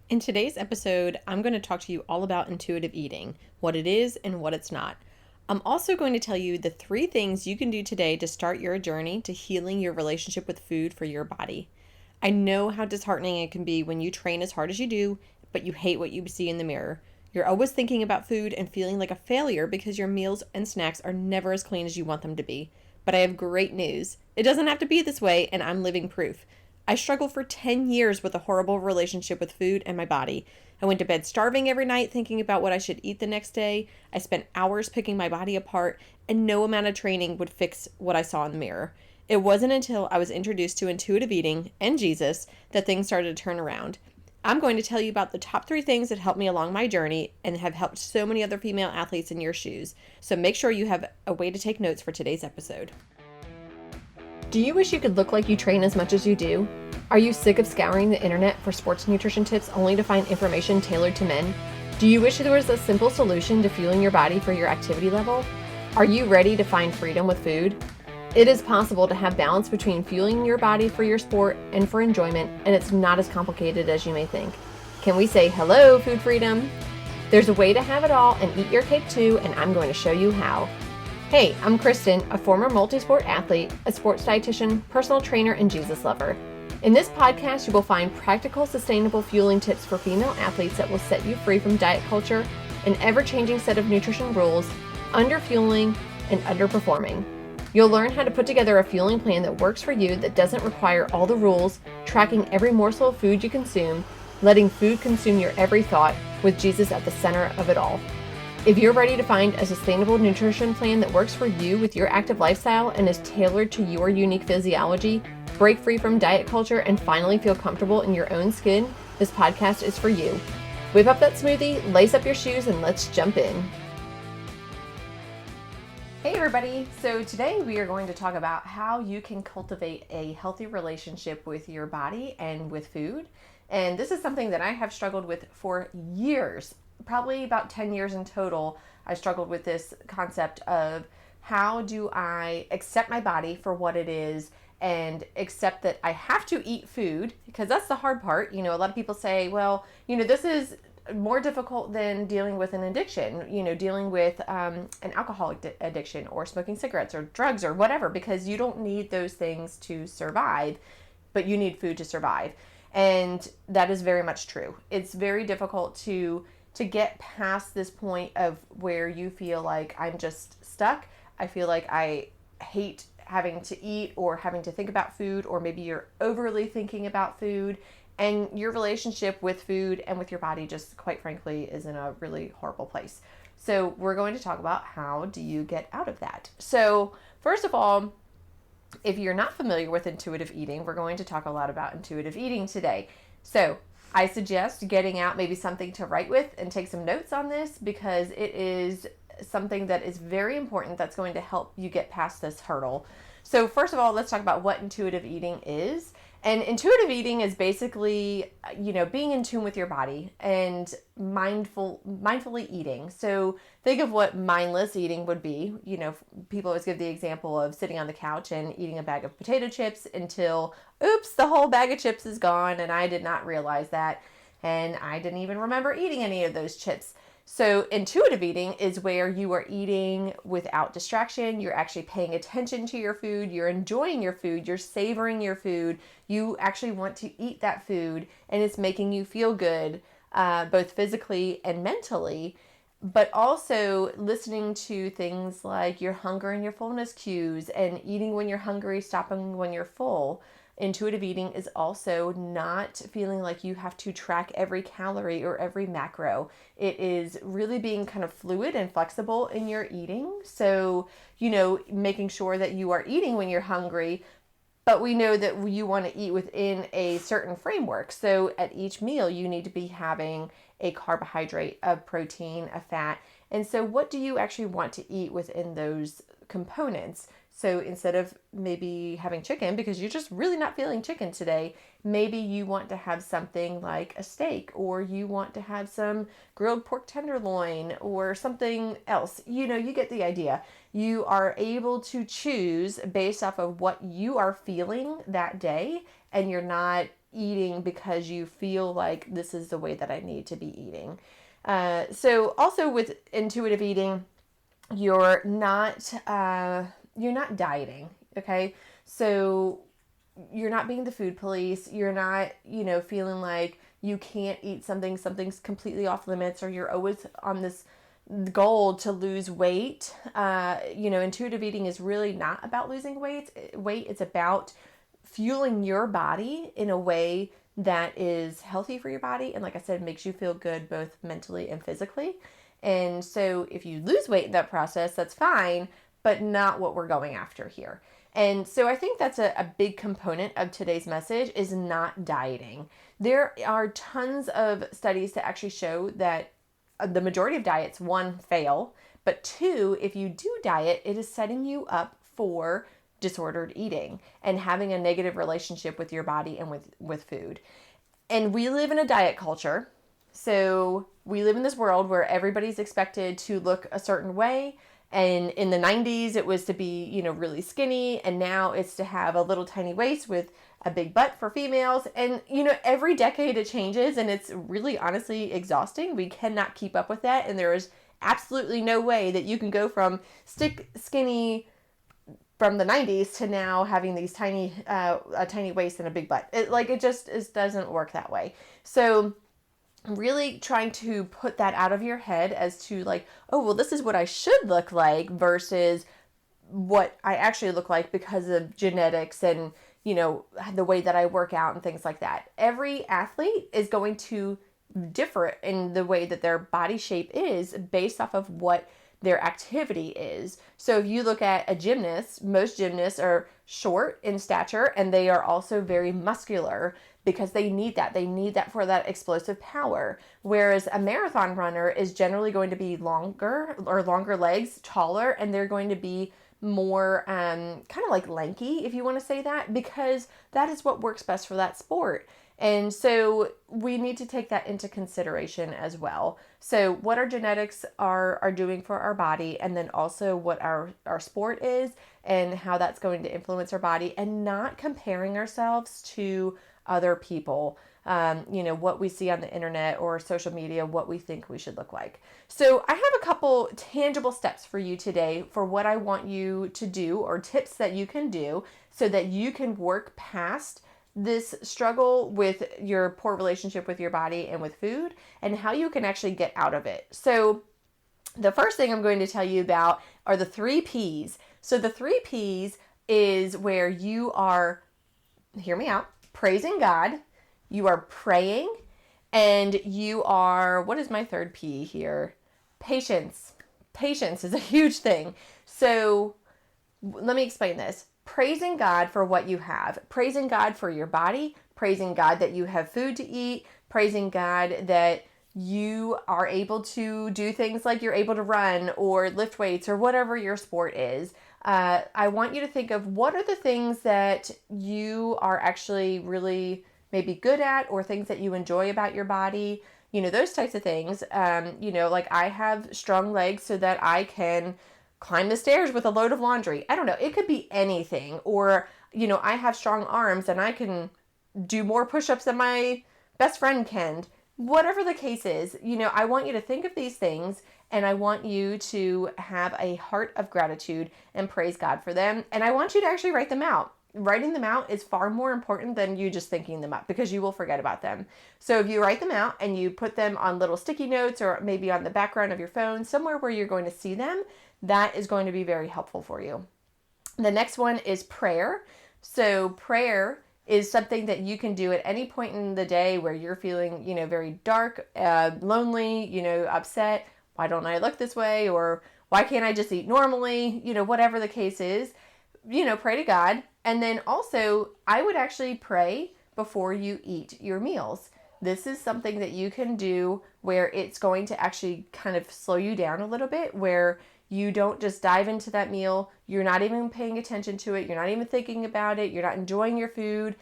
In today's episode, I'm going to talk to you all about intuitive eating, what it is and what it's not. I'm also going to tell you the 3 things you can do today to start your journey to healing your relationship with food for your body. I know how disheartening it can be when you train as hard as you do, but you hate what you see in the mirror. You're always thinking about food and feeling like a failure because your meals and snacks are never as clean as you want them to be. But I have great news. It doesn't have to be this way, and I'm living proof. I struggled for 10 years with a horrible relationship with food and my body. I went to bed starving every night thinking about what I should eat the next day. I spent hours picking my body apart, and no amount of training would fix what I saw in the mirror. It wasn't until I was introduced to intuitive eating and Jesus that things started to turn around. I'm going to tell you about the top 3 things that helped me along my journey and have helped so many other female athletes in your shoes. So make sure you have a way to take notes for today's episode. Do you wish you could look like you train as much as you do? Are you sick of scouring the internet for sports nutrition tips only to find information tailored to men? Do you wish there was a simple solution to fueling your body for your activity level? Are you ready to find freedom with food? It is possible to have balance between fueling your body for your sport and for enjoyment, and it's not as complicated as you may think. Can we say hello, food freedom? There's a way to have it all and eat your cake too, and I'm going to show you how. Hey, I'm Kristen, a former multi-sport athlete, a sports dietitian, personal trainer, and Jesus lover. In this podcast, you will find practical, sustainable fueling tips for female athletes that will set you free from diet culture, an ever-changing set of nutrition rules, underfueling, and underperforming. You'll learn how to put together a fueling plan that works for you, that doesn't require all the rules, tracking every morsel of food you consume, letting food consume your every thought, with Jesus at the center of it all. If you're ready to find a sustainable nutrition plan that works for you with your active lifestyle and is tailored to your unique physiology, break free from diet culture, and finally feel comfortable in your own skin, this podcast is for you. Whip up that smoothie, lace up your shoes, and let's jump in. Hey everybody, so today we are going to talk about how you can cultivate a healthy relationship with your body and with food. And this is something that I have struggled with for years. Probably about 10 years in total, I struggled with this concept of how do I accept my body for what it is and accept that I have to eat food, because that's the hard part. You know, a lot of people say, well, you know, this is more difficult than dealing with an addiction, you know, dealing with an alcoholic addiction or smoking cigarettes or drugs or whatever, because you don't need those things to survive, but you need food to survive. And that is very much true. It's very difficult to get past this point of where you feel like I'm just stuck. I feel like I hate having to eat or having to think about food, or maybe you're overly thinking about food, and your relationship with food and with your body just, quite frankly, is in a really horrible place. So we're going to talk about how do you get out of that. So first of all, if you're not familiar with intuitive eating, we're going to talk a lot about intuitive eating today. So I suggest getting out maybe something to write with and take some notes on this, because it is something that is very important that's going to help you get past this hurdle. So first of all, let's talk about what intuitive eating is. And intuitive eating is basically, you know, being in tune with your body and mindfully eating. So think of what mindless eating would be. You know, people always give the example of sitting on the couch and eating a bag of potato chips until, oops, the whole bag of chips is gone and I did not realize that. And I didn't even remember eating any of those chips. So intuitive eating is where you are eating without distraction. You're actually paying attention to your food. You're enjoying your food. You're savoring your food. You actually want to eat that food, and it's making you feel good, both physically and mentally, but also listening to things like your hunger and your fullness cues, and eating when you're hungry, stopping when you're full. Intuitive eating is also not feeling like you have to track every calorie or every macro. It is really being kind of fluid and flexible in your eating. So, you know, making sure that you are eating when you're hungry, but we know that you want to eat within a certain framework. So at each meal, you need to be having a carbohydrate, a protein, a fat. And so what do you actually want to eat within those components? So instead of maybe having chicken, because you're just really not feeling chicken today, maybe you want to have something like a steak, or you want to have some grilled pork tenderloin or something else. You know, you get the idea. You are able to choose based off of what you are feeling that day, and you're not eating because you feel like this is the way that I need to be eating. So also with intuitive eating, you're not dieting, okay? So you're not being the food police. You're not, feeling like you can't eat something, something's completely off limits, or you're always on this goal to lose weight. Intuitive eating is really not about losing weight. It's about fueling your body in a way that is healthy for your body. And like I said, makes you feel good both mentally and physically. And so if you lose weight in that process, that's fine, but not what we're going after here. And so I think that's a big component of today's message is not dieting. There are tons of studies to actually show that the majority of diets, one, fail, but two, if you do diet, it is setting you up for disordered eating and having a negative relationship with your body and with food. And we live in a diet culture. So we live in this world where everybody's expected to look a certain way. And in the 90s, it was to be, really skinny. And now it's to have a little tiny waist with a big butt for females. And, every decade it changes. And it's really honestly exhausting. We cannot keep up with that. And there is absolutely no way that you can go from skinny from the 90s to now having these a tiny waist and a big butt. It just doesn't work that way. So really trying to put that out of your head as to like, oh, well, this is what I should look like versus what I actually look like because of genetics and, the way that I work out and things like that. Every athlete is going to differ in the way that their body shape is based off of what their activity is. So if you look at a gymnast, most gymnasts are short in stature and they are also very muscular because they need that. They need that for that explosive power. Whereas a marathon runner is generally going to be longer legs, taller, and they're going to be more kind of like lanky, if you want to say that, because that is what works best for that sport. And so we need to take that into consideration as well. So what our genetics are doing for our body, and then also what our sport is and how that's going to influence our body, and not comparing ourselves to other people, what we see on the internet or social media, what we think we should look like. So I have a couple tangible steps for you today for what I want you to do, or tips that you can do so that you can work past this struggle with your poor relationship with your body and with food, and how you can actually get out of it. So the first thing I'm going to tell you about are the 3 P's. So the 3 P's is where you are, hear me out, praising God, you are praying, and you are, what is my 3rd P here? Patience. Patience is a huge thing. So let me explain this. Praising God for what you have, praising God for your body, praising God that you have food to eat, praising God that you are able to do things like you're able to run or lift weights or whatever your sport is. I want you to think of what are the things that you are actually really maybe good at, or things that you enjoy about your body, those types of things. Like I have strong legs so that I can climb the stairs with a load of laundry. I don't know. It could be anything. Or, I have strong arms and I can do more push-ups than my best friend can. Whatever the case is, I want you to think of these things, and I want you to have a heart of gratitude and praise God for them. And I want you to actually write them out. Writing them out is far more important than you just thinking them up, because you will forget about them. So if you write them out and you put them on little sticky notes, or maybe on the background of your phone, somewhere where you're going to see them, that is going to be very helpful for you. The next one is prayer. So prayer is something that you can do at any point in the day where you're feeling, very dark, lonely, upset. Why don't I look this way? Or why can't I just eat normally? Whatever the case is, pray to God. And then also, I would actually pray before you eat your meals. This is something that you can do where it's going to actually kind of slow you down a little bit, where you don't just dive into that meal. You're not even paying attention to it. You're not even thinking about it. You're not enjoying your food.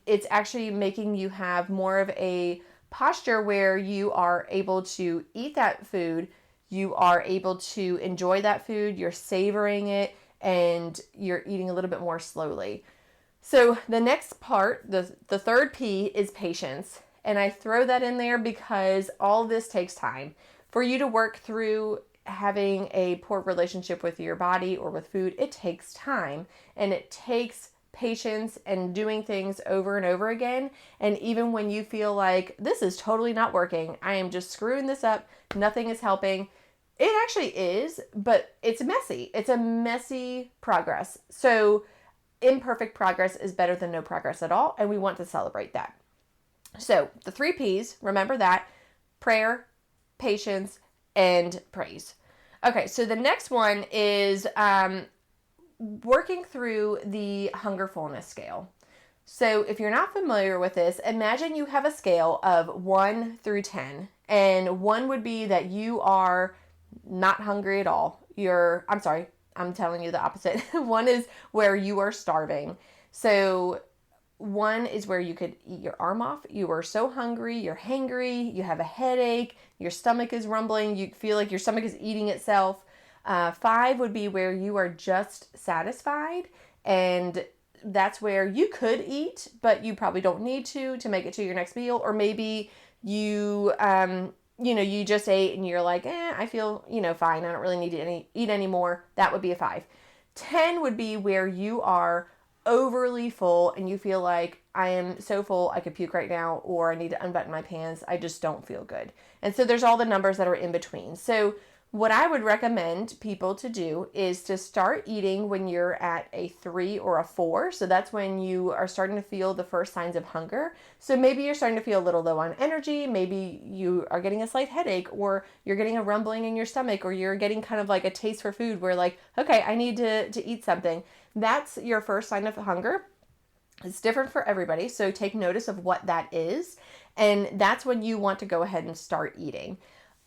It's actually making you have more of a posture where you are able to eat that food. You are able to enjoy that food. You're savoring it, and you're eating a little bit more slowly. So the next part, the third P, is patience. And I throw that in there because all this takes time. For you to work through having a poor relationship with your body or with food, it takes time, and it takes patience and doing things over and over again. And even when you feel like this is totally not working, I am just screwing this up, nothing is helping, it actually is, but it's messy. It's a messy progress. So imperfect progress is better than no progress at all, and we want to celebrate that. So the 3 P's, remember that: prayer, patience, and praise. Okay, so the next one is working through the hunger fullness scale. So if you're not familiar with this, imagine you have a scale of 1 through 10, and 1 would be that you are not hungry at all. I'm telling you the opposite. 1 is where you are starving. So 1 is where you could eat your arm off. You are so hungry, you're hangry, you have a headache, your stomach is rumbling, you feel like your stomach is eating itself. 5 would be where you are just satisfied, and that's where you could eat, but you probably don't need to make it to your next meal. Or maybe you you just ate and you're like, I feel, fine. I don't really need to eat anymore. That would be a 5. 10 would be where you are overly full and you feel like, I am so full I could puke right now, or I need to unbutton my pants. I just don't feel good. And so there's all the numbers that are in between. So what I would recommend people to do is to start eating when you're at a 3 or a 4. So that's when you are starting to feel the first signs of hunger. So maybe you're starting to feel a little low on energy. Maybe you are getting a slight headache, or you're getting a rumbling in your stomach, or you're getting kind of like a taste for food where like, okay, I need to eat something. That's your first sign of hunger. It's different for everybody. So take notice of what that is. And that's when you want to go ahead and start eating.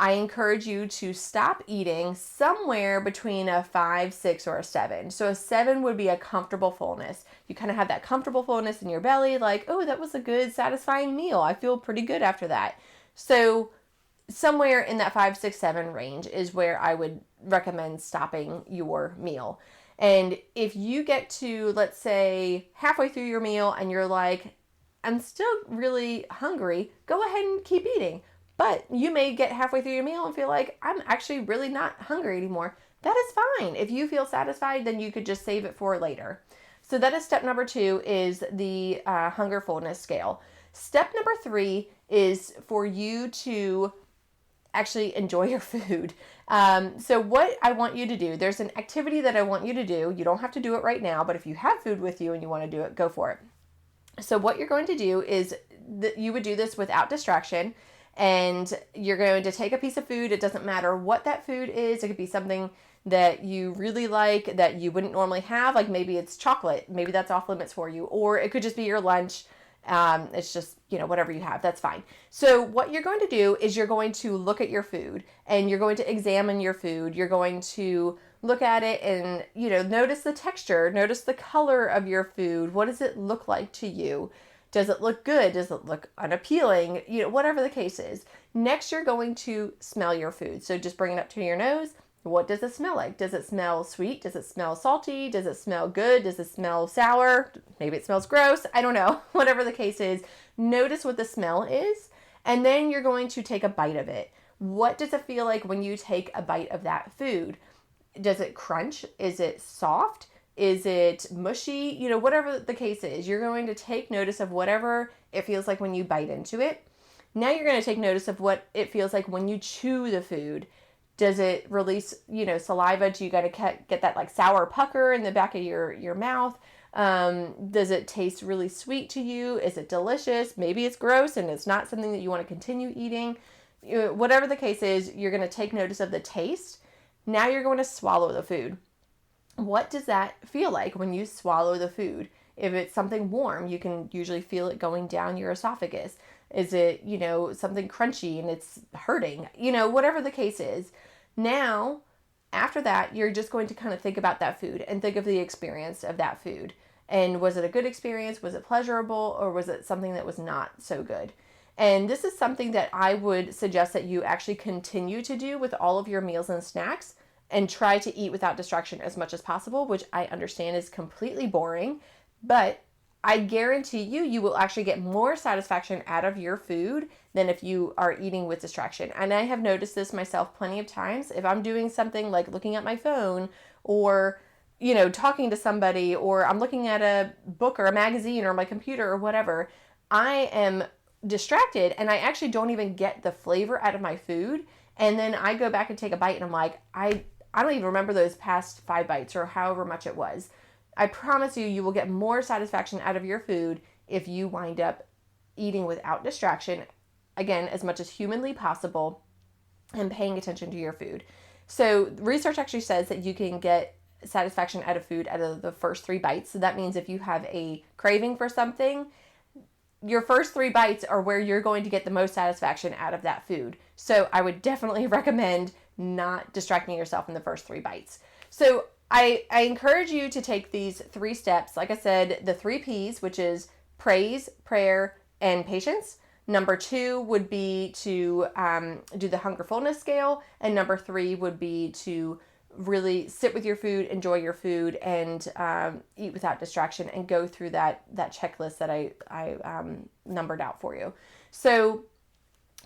I encourage you to stop eating somewhere between a 5, 6, or a 7. So a 7 would be a comfortable fullness. You kind of have that comfortable fullness in your belly, like, oh, that was a good, satisfying meal. I feel pretty good after that. So somewhere in that 5, 6, 7 range is where I would recommend stopping your meal. And if you get to, let's say, halfway through your meal and you're like, I'm still really hungry, go ahead and keep eating. But you may get halfway through your meal and feel like, I'm actually really not hungry anymore. That is fine. If you feel satisfied, then you could just save it for later. So that is step number 2, is the hunger fullness scale. Step number 3 is for you to actually enjoy your food. So what I want you to do, there's an activity that I want you to do. You don't have to do it right now, but if you have food with you and you want to do it, go for it. So what you're going to do is you would do this without distraction, and you're going to take a piece of food. It doesn't matter what that food is. It could be something that you really like that you wouldn't normally have. Like maybe it's chocolate. Maybe that's off limits for you. Or it could just be your lunch. It's just, whatever you have, that's fine. So what you're going to do is you're going to look at your food and you're going to examine your food. You're going to look at it and, notice the texture, notice the color of your food. What does it look like to you? Does it look good? Does it look unappealing? Whatever the case is. Next, you're going to smell your food. So just bring it up to your nose. What does it smell like? Does it smell sweet? Does it smell salty? Does it smell good? Does it smell sour? Maybe it smells gross. I don't know. Whatever the case is, notice what the smell is. And then you're going to take a bite of it. What does it feel like when you take a bite of that food? Does it crunch? Is it soft? Is it mushy? Whatever the case is, you're going to take notice of whatever it feels like when you bite into it. Now you're going to take notice of what it feels like when you chew the food. Does it release, saliva? Do you got to get that like sour pucker in the back of your mouth? Does it taste really sweet to you? Is it delicious? Maybe it's gross and it's not something that you want to continue eating. Whatever the case is, you're going to take notice of the taste. Now you're going to swallow the food. What does that feel like when you swallow the food? If it's something warm, you can usually feel it going down your esophagus. Is it, something crunchy and it's hurting? Whatever the case is. Now, after that, you're just going to kind of think about that food and think of the experience of that food. And was it a good experience? Was it pleasurable? Or was it something that was not so good? And this is something that I would suggest that you actually continue to do with all of your meals and snacks, and try to eat without distraction as much as possible, which I understand is completely boring, but I guarantee you will actually get more satisfaction out of your food than if you are eating with distraction. And I have noticed this myself plenty of times. If I'm doing something like looking at my phone or, talking to somebody, or I'm looking at a book or a magazine or my computer or whatever, I am distracted and I actually don't even get the flavor out of my food. And then I go back and take a bite and I'm like, I don't even remember those past 5 bites or however much it was. I promise you will get more satisfaction out of your food if you wind up eating without distraction, again, as much as humanly possible, and paying attention to your food. So research actually says that you can get satisfaction out of food out of the first 3 bites. So that means if you have a craving for something, your first 3 bites are where you're going to get the most satisfaction out of that food. So I would definitely recommend not distracting yourself in the first 3 bites. So I encourage you to take these 3 steps. Like I said, the 3 P's, which is praise, prayer, and patience. Number 2 would be to do the hunger fullness scale. And number 3 would be to really sit with your food, enjoy your food, and eat without distraction, and go through that checklist that I numbered out for you. So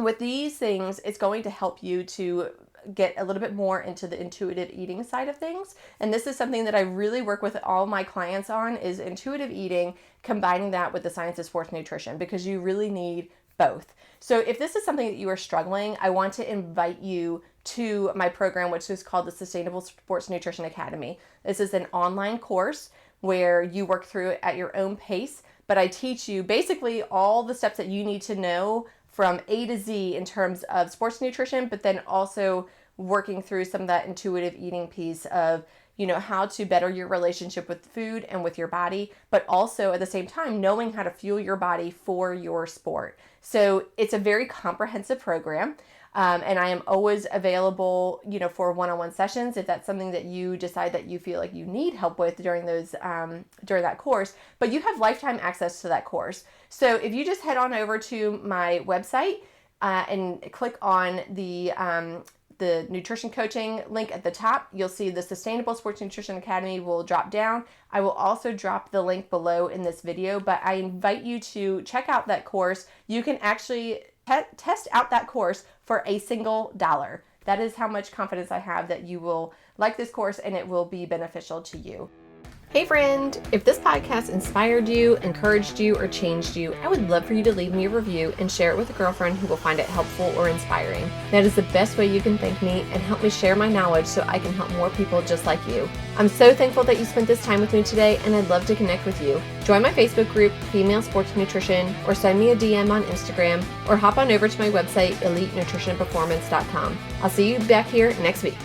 with these things, it's going to help you to get a little bit more into the intuitive eating side of things. And this is something that I really work with all my clients on, is intuitive eating, combining that with the science of sports nutrition, because you really need both. So if this is something that you are struggling, I want to invite you to my program, which is called the Sustainable Sports Nutrition Academy. This is an online course where you work through it at your own pace, but I teach you basically all the steps that you need to know from A to Z in terms of sports nutrition, but then also working through some of that intuitive eating piece of, how to better your relationship with food and with your body, but also at the same time, knowing how to fuel your body for your sport. So it's a very comprehensive program. And I am always available, for one-on-one sessions if that's something that you decide that you feel like you need help with during that course. But you have lifetime access to that course. So if you just head on over to my website and click on the nutrition coaching link at the top, you'll see the Sustainable Sports Nutrition Academy will drop down. I will also drop the link below in this video, but I invite you to check out that course. You can actually test out that course for a single $1. That is how much confidence I have that you will like this course and it will be beneficial to you. Hey friend, if this podcast inspired you, encouraged you, or changed you, I would love for you to leave me a review and share it with a girlfriend who will find it helpful or inspiring. That is the best way you can thank me and help me share my knowledge so I can help more people just like you. I'm so thankful that you spent this time with me today, and I'd love to connect with you. Join my Facebook group, Female Sports Nutrition, or send me a DM on Instagram, or hop on over to my website, elitenutritionperformance.com. I'll see you back here next week.